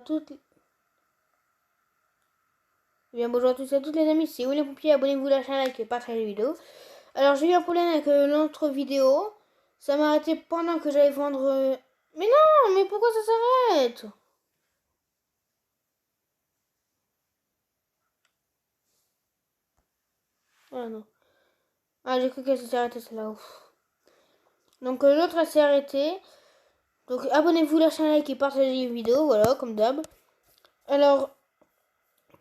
toutes. Bien, bonjour à tous et à toutes les amis, c'est William Pompier, abonnez-vous à la chaîne, like et partagez les vidéos. Alors j'ai eu un problème avec l'autre vidéo, ça m'a arrêté pendant que j'allais vendre... Mais non, mais pourquoi ça s'arrête? Ah non. Ah, j'ai cru qu'elle s'était arrêtée celle-là. Donc l'autre elle s'est arrêtée. Donc abonnez-vous à la chaîne, like et partagez les vidéos, voilà, comme d'hab. Alors,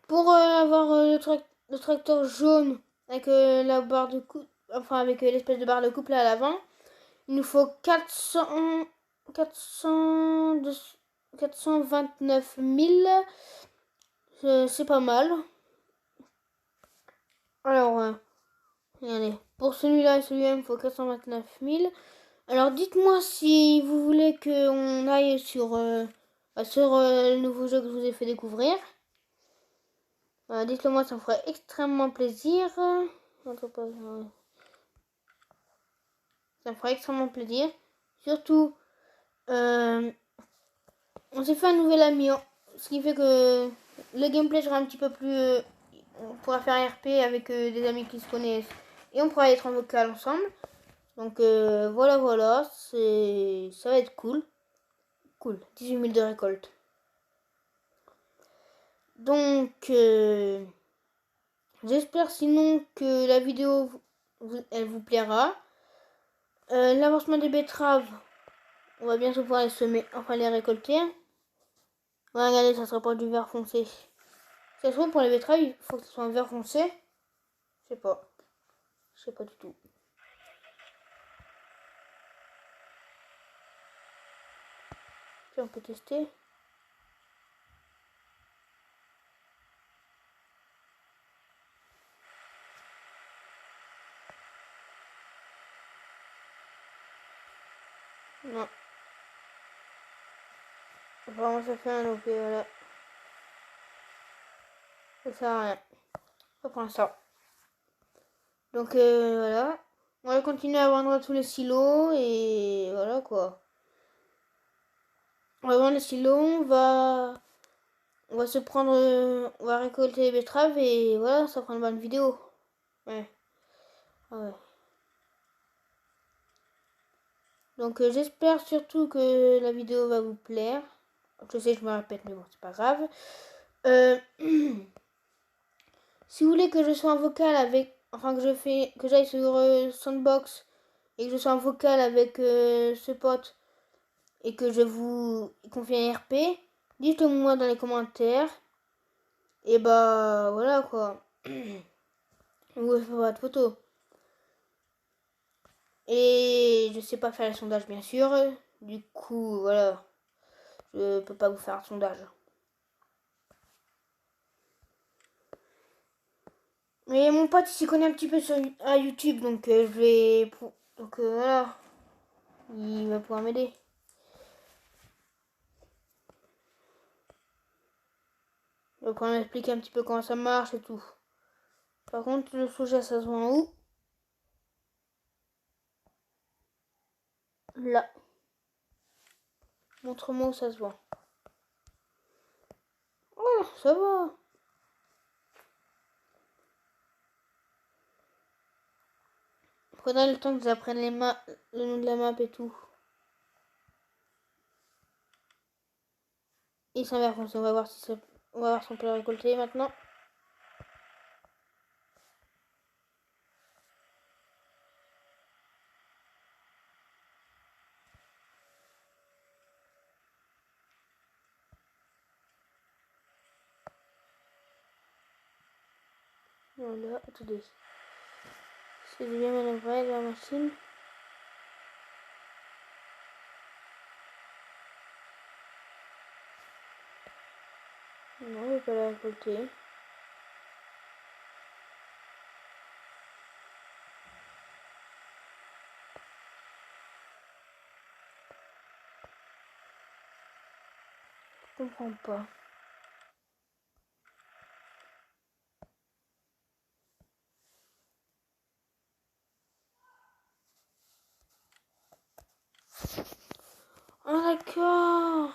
pour avoir le tracteur jaune avec la barre de coupe, enfin avec l'espèce de barre de couple à l'avant, il nous faut 429 000. C'est pas mal. Alors, regardez. Pour celui-là et celui-là, il me faut 429 000. Alors, dites-moi si vous voulez qu'on aille sur le nouveau jeu que je vous ai fait découvrir. Dites-le moi, ça me ferait extrêmement plaisir. Ça me ferait extrêmement plaisir. Surtout, on s'est fait un nouvel ami. Ce qui fait que le gameplay sera un petit peu plus... on pourra faire RP avec des amis qui se connaissent. Et on pourra être en vocal ensemble. Donc voilà. Ça va être cool. Cool. 18 000 de récolte. Donc j'espère sinon que la vidéo elle vous plaira. L'avancement des betteraves, on va bientôt pouvoir les semer, enfin les récolter. Ouais, regardez, ça sera pas du vert foncé. Ça se trouve pour les betteraves, il faut que ce soit un vert foncé. Je sais pas du tout. Tiens, on peut tester. Non. Apparemment ça fait un OP, voilà. Ça sert à rien. Ça prend ça. Donc voilà. On va continuer à vendre tous les silos et voilà quoi. On va vendre les silos, on va se prendre, on va récolter les betteraves et voilà, ça fera une bonne vidéo. Ouais. Ah ouais. Donc j'espère surtout que la vidéo va vous plaire. Je sais que je me répète, mais bon, c'est pas grave. Si vous voulez que je sois en vocal avec, enfin que j'aille sur Soundbox et que je sois en vocal avec ce pote et que je vous confie un RP, dites-le moi dans les commentaires. Et bah voilà quoi. Vous faites votre photo. Et je sais pas faire les sondages bien sûr. Du coup voilà. Je peux pas vous faire un sondage. Mais mon pote il s'y connaît un petit peu sur YouTube, donc je vais... Donc voilà. Il va pouvoir m'aider. Il va pouvoir m'expliquer un petit peu comment ça marche et tout. Par contre, le soja, ça se voit en où? Là. Montre-moi où ça se voit. Oh, ça va. Faudrait le temps que j'apprenne le nom de la map et tout. Et c'est un vert foncé. On va voir si on peut le récolter maintenant. Voilà, attendez. C'est bien manœuvré la machine. Non, je vais pas la récolter. Je comprends pas. Ah d'accord.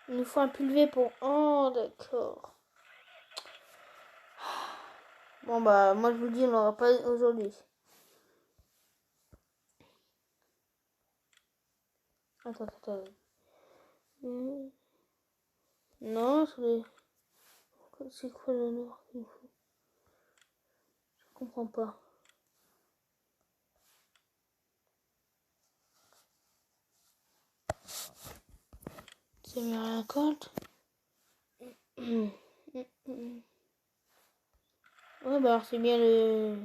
Il nous faut un pulvé pour... Oh, d'accord. Bon, bah, moi, je vous le dis, on l'aura pas aujourd'hui. Attends. Non, c'est quoi le noir qu'il faut? Je comprends pas. C'est mis rien compte. Ouais, bah alors c'est bien le...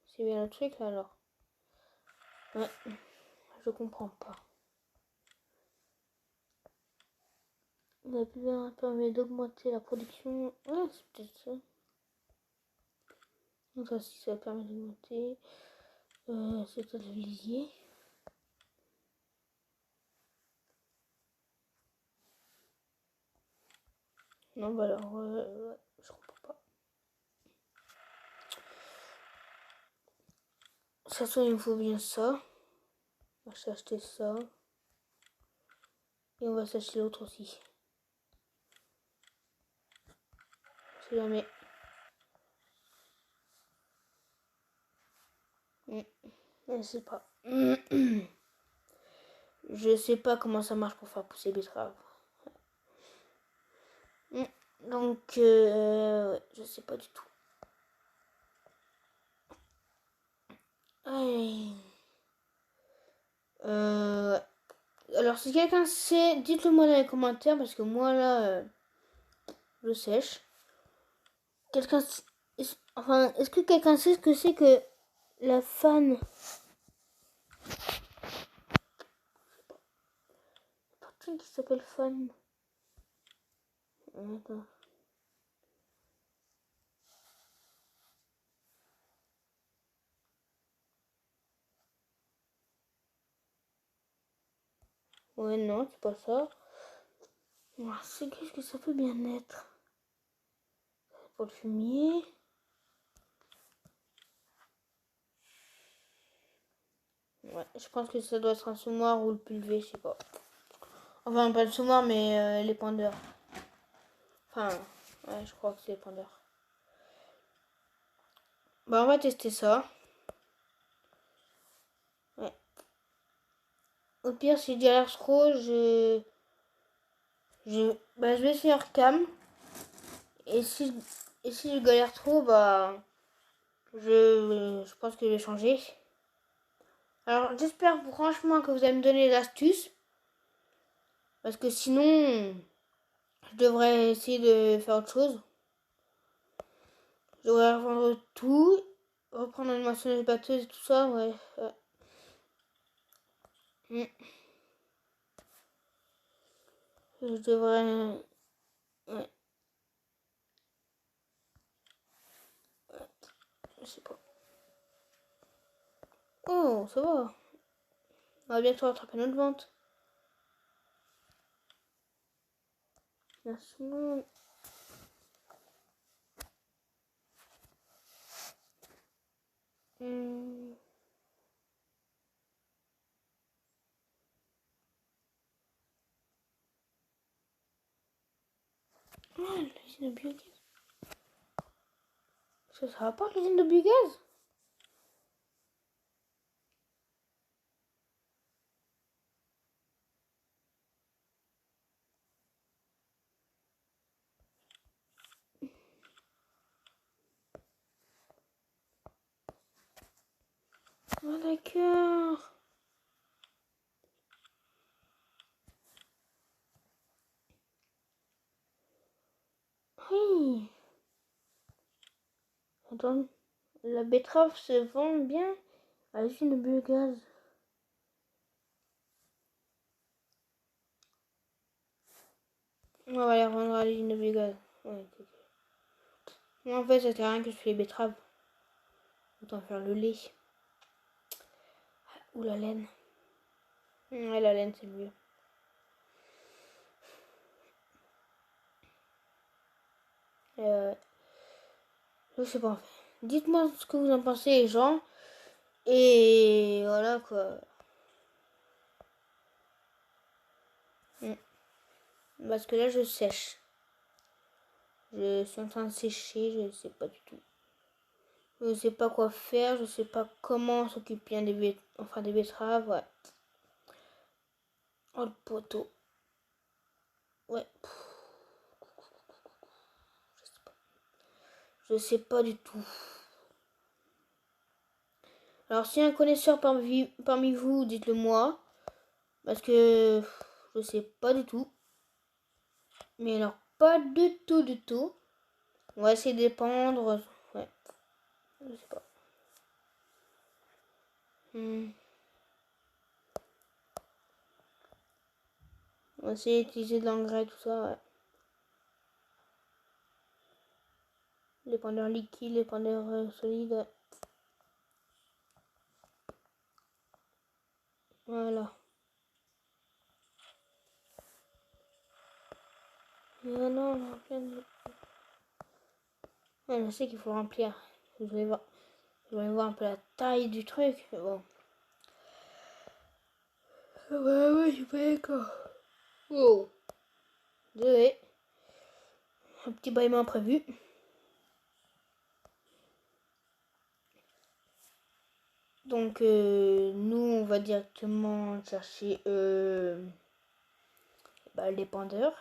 C'est bien le truc, là, alors. Ouais, je comprends pas. La pulvère permet d'augmenter la production. Ouais, c'est peut-être ça. Donc ça, si ça permet d'augmenter... c'est peut-être le lisier. Non, bah alors... ouais, je comprends pas. Ça, soit il me faut bien ça. On va s'acheter ça. Et on va s'acheter l'autre aussi. Si jamais. Je sais pas. Je sais pas comment ça marche pour faire pousser betteraves. Donc, ouais, je sais pas du tout. Alors, si quelqu'un sait, dites-le moi dans les commentaires parce que moi là, je sèche. Quelqu'un, enfin, est-ce que quelqu'un sait ce que c'est que la fan? Pas un truc qui s'appelle fan. Attends. Ouais, non, c'est pas ça. C'est qu'est-ce que ça peut bien être? Pour le fumier. Ouais, je pense que ça doit être un semoir ou le pulvé, je sais pas. Enfin, pas le semoir, mais les pendeurs. Enfin, ouais, je crois que c'est les pendeurs. Bah, on va tester ça. Ouais. Au pire, si je galère trop, bah, je vais faire cam. Et si je galère trop, bah, je pense que je vais changer. Alors, j'espère franchement que vous allez me donner l'astuce. Parce que sinon, je devrais essayer de faire autre chose. Je devrais revendre tout, reprendre une moissonneuse batteuse et tout ça, ouais. Je devrais... Ouais. Je sais pas. Oh, ça va. On va bientôt rattraper notre vente. Merci. Ah, l'usine de biogaz. Ça va pas l'usine de biogaz? Ah, d'accord. Oui. Attends, la betterave se vend bien à l'usine de biogaz. On va les revendre à l'usine de biogaz. Ouais, moi, en fait, ça sert à rien que je fais les betteraves. Autant faire le lait. Ou la laine. Ouais, la laine, c'est mieux. Je sais pas. Dites-moi ce que vous en pensez, les gens. Et voilà, quoi. Parce que là, je sèche. Je suis en train de sécher, je ne sais pas du tout. Je ne sais pas quoi faire, je ne sais pas comment s'occuper des betteraves, ouais. Oh, le poteau. Ouais. Je sais pas du tout. Alors, si un connaisseur parmi vous, dites-le moi. Parce que je sais pas du tout. Mais alors, pas du tout, du tout. On va essayer d'épandre. Ouais. Je sais pas. On va essayer d'utiliser de l'engrais, tout ça, ouais. L'épandeur liquide, l'épandeur solide, ouais. Voilà. Ah non, on a plein de... Ouais, je sais qu'il faut remplir. Je vais voir un peu la taille du truc. Mais bon. Ouais, je suis pas d'accord. Oh. Désolé. Un petit bâillement imprévu. Donc, nous, on va directement chercher l'épandeur.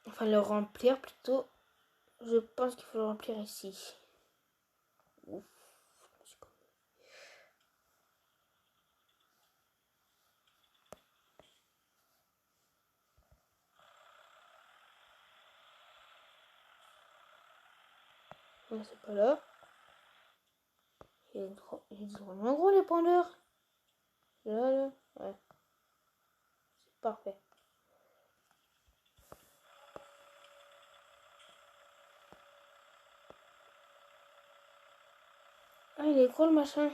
Enfin, le remplir plutôt. Je pense qu'il faut le remplir ici. Ouf. Non, c'est pas là. Il est vraiment gros l'épandeur. Là. Ouais. C'est parfait. Ah, il est gros le machin.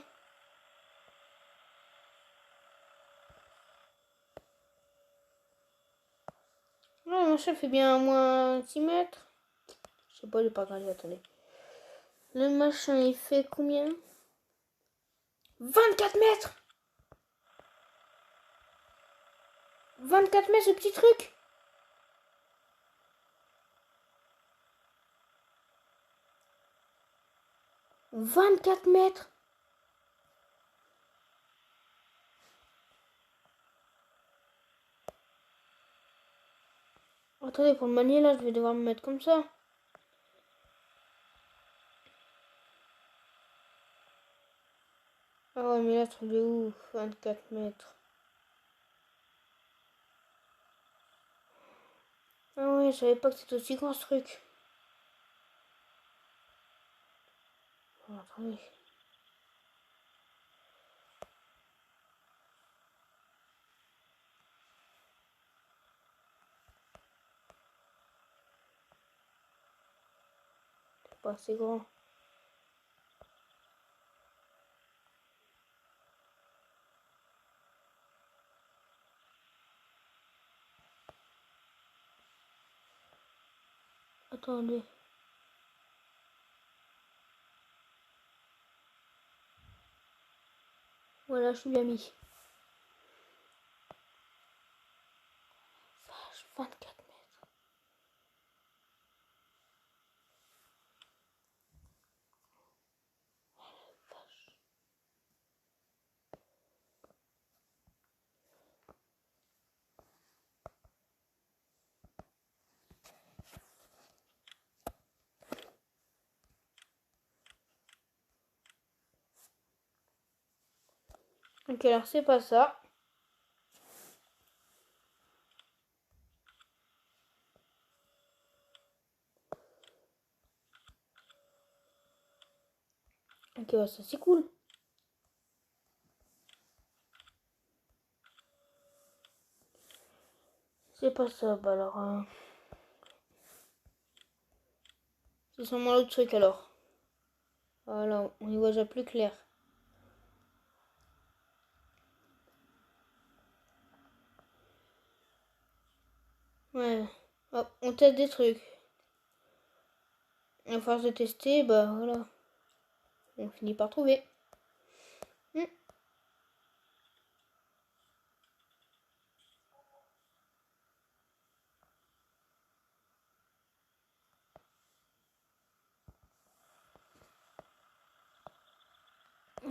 Non, le machin fait bien au moins 6 mètres. Je sais pas, j'ai pas regardé, attendez. Le machin, il fait combien? 24 mètres! 24 mètres, ce petit truc! « 24 mètres! Attendez, pour le manier, là, je vais devoir me mettre comme ça. Ah ouais, mais là, truc de ouf. 24 mètres. Ah ouais, je savais pas que c'était aussi grand ce truc. Oh, attendez. C'est pas assez grand. Attendez. Voilà, je suis bien mis. Vache, 24 mètres. Vache. Ok, alors c'est pas ça. Ok, ouais, ça c'est cool. C'est pas ça, bah alors... C'est sûrement l'autre truc alors. Voilà, on y voit déjà plus clair. Ouais. Hop, on teste des trucs. À force de tester, bah voilà. On finit par trouver.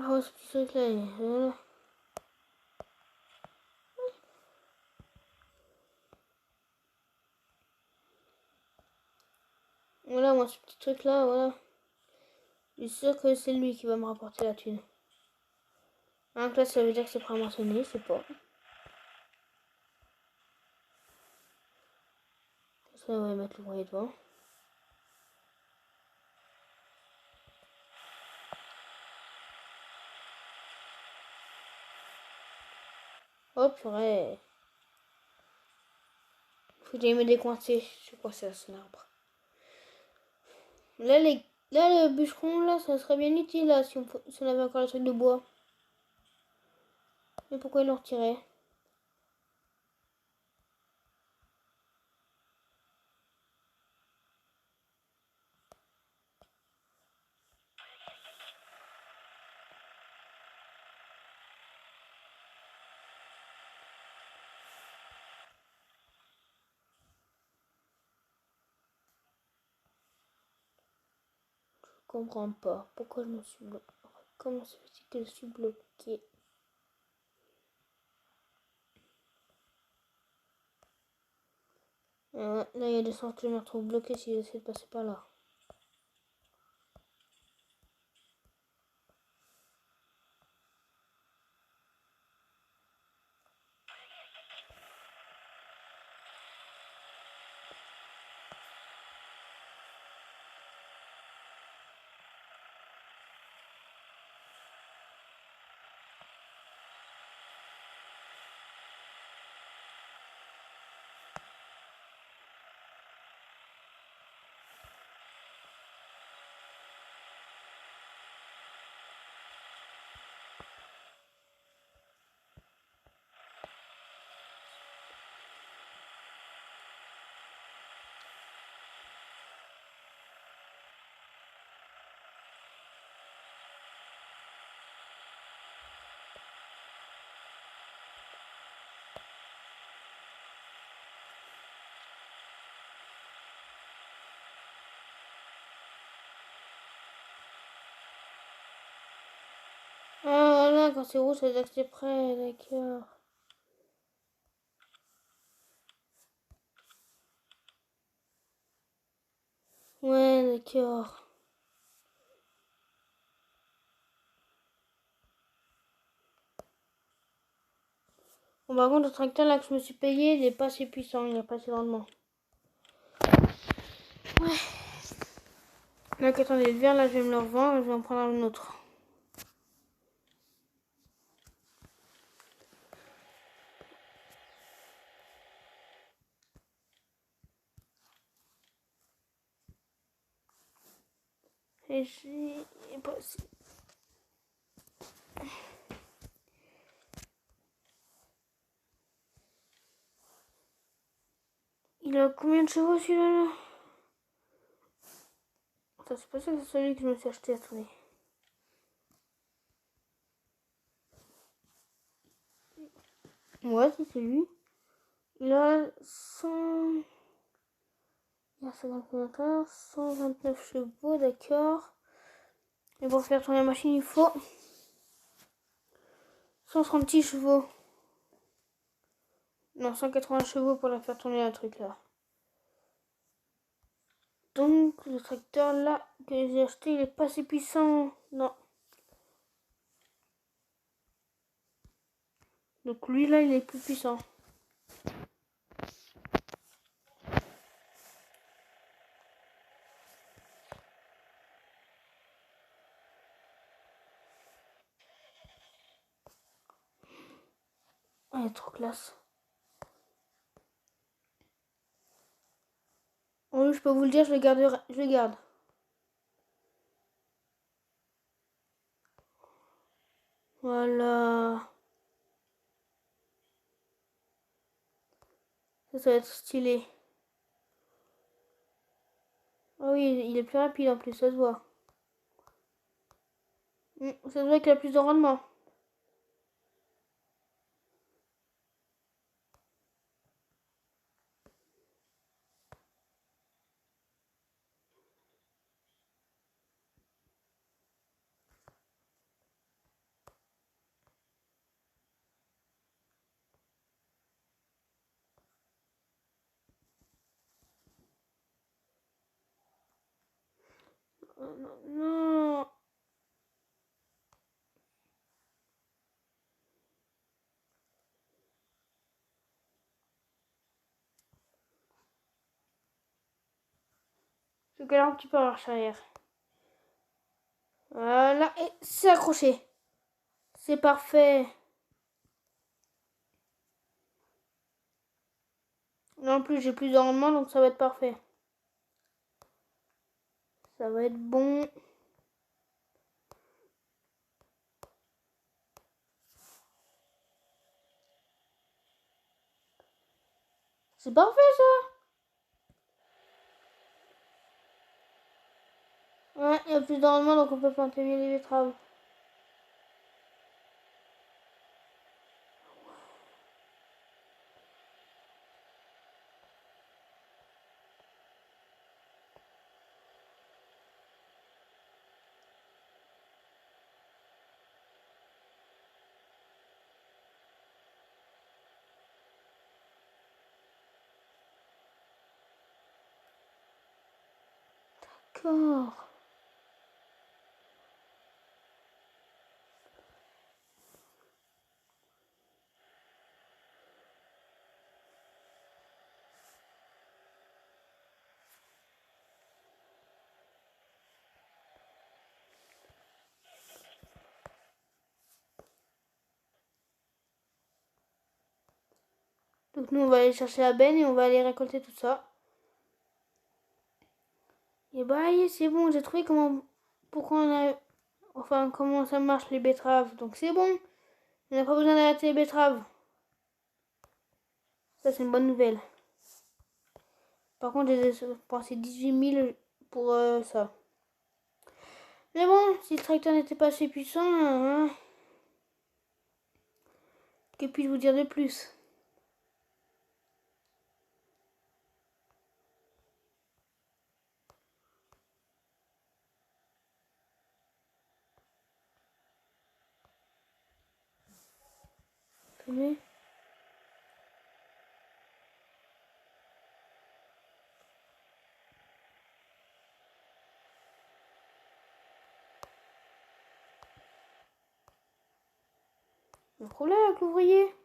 Oh, ce petit truc là, voilà. Voilà, moi, ce petit truc là, voilà. Je suis sûr que c'est lui qui va me rapporter la thune. Donc là, ça veut dire que c'est prêt à moissonner, c'est pas. Ça, on va mettre le broyer devant. Hop, purée. Faut que j'aille me décoincer. Je suis coincé à son arbre. Là, là, le bûcheron, là, ça serait bien utile, là, si on avait encore le truc de bois. Mais pourquoi il l'ont retiré? Je comprends pas. Pourquoi je me suis bloqué? Comment ça fait que je suis bloqué? Là, il y a des sortes que je me retrouve bloqué si j'essaie de passer par là. Ah, voilà, quand c'est rouge, ça veut dire que c'est prêt, d'accord. Ouais, d'accord. Bon, par contre, le tracteur là que je me suis payé, il n'est pas assez puissant, il n'a pas assez de rendement. Ouais. Donc, attendez, le vert là, je vais me le revendre, je vais en prendre un autre. Et j'ai passé. Il a combien de chevaux celui-là? Attends, c'est pas ça que c'est celui que je me suis acheté, attendez. Ouais, c'est lui. Il a 100... Il a 50 km/h, 129 chevaux, d'accord. Et pour faire tourner la machine, il faut 136 chevaux. Non, 180 chevaux pour la faire tourner, le truc là. Donc, le tracteur là que j'ai acheté, il est pas assez puissant. Non. Donc, lui là, il est plus puissant. Ah, il est trop classe. Oui, je peux vous le dire, je le garderai. Je le garde. Voilà. Ça va être stylé. Ah oui, il est plus rapide en plus, ça se voit. Ça se voit qu'il a plus de rendement. non, non. Je galère un petit peu en marche arrière. Voilà, et c'est accroché. C'est parfait. Non plus, j'ai plus de rendement, donc ça va être parfait. Ça va être bon. C'est parfait ça. Ouais, il y a plus de rendement, donc on peut planter mieux les betteraves. D'accord. Donc nous, on va aller chercher la benne et on va aller récolter tout ça. Et bah, c'est bon, j'ai trouvé pourquoi on a, enfin, comment ça marche les betteraves. Donc c'est bon, on n'a pas besoin d'arrêter les betteraves. Ça, c'est une bonne nouvelle. Par contre, j'ai dépensé 18 000 pour ça. Mais bon, si le tracteur n'était pas assez puissant, hein, que puis-je vous dire de plus? Tenez. Un problème avec l'ouvrier?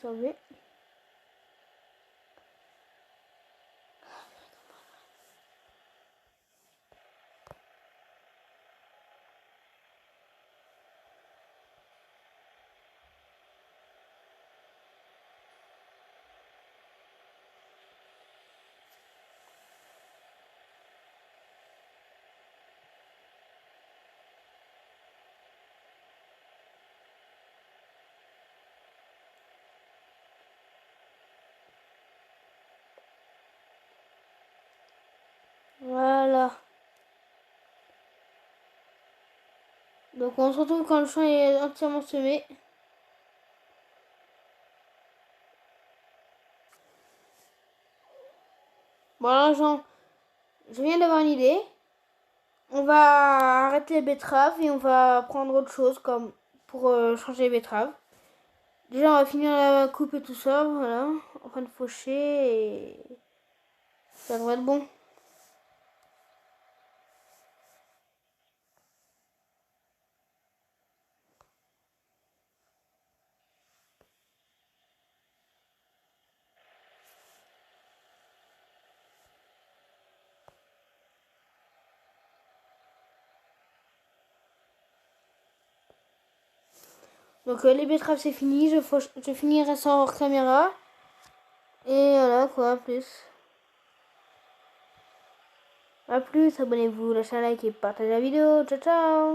Ça va. Voilà. Donc on se retrouve quand le champ est entièrement semé. Voilà, Jean, je viens d'avoir une idée. On va arrêter les betteraves et on va prendre autre chose comme pour changer les betteraves. Déjà, on va finir la coupe et tout ça, voilà. Enfin, de faucher et ça devrait être bon. Donc les betteraves c'est fini, je finirai ça hors caméra. Et voilà quoi, plus. A plus, abonnez-vous, lâchez un like et partagez la vidéo. Ciao ciao.